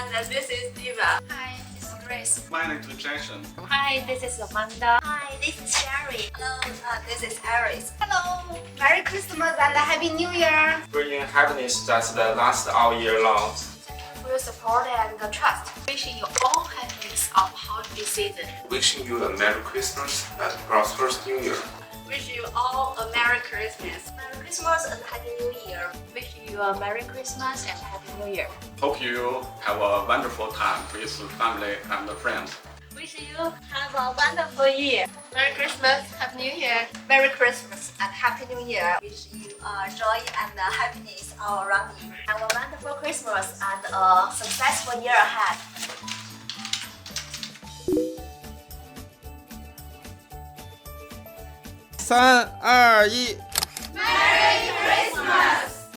And this is Diva. Hi, this is Grace. My name is Jason. Hi, this is Amanda. Hi, this is Sherry. Hello, this is Aries. Hello! Merry Christmas and Happy New Year! Bringing happiness that lasts all year long. Thank you for your support and trust. Wishing you all happiness of holiday season. Wishing you a Merry Christmas and prosperous New Year. Wish you all a Merry Christmas. Merry Christmas and Happy New Year! Wishing you a Merry Christmas and Happy New Year. Hope you have a wonderful time with family and friends. Wish you have a wonderful year. Merry Christmas, Happy New Year. Merry Christmas and Happy New Year! Wish you joy and happiness all around you. Have a wonderful Christmas and a successful year ahead! 3、2、1。Merry Christmas!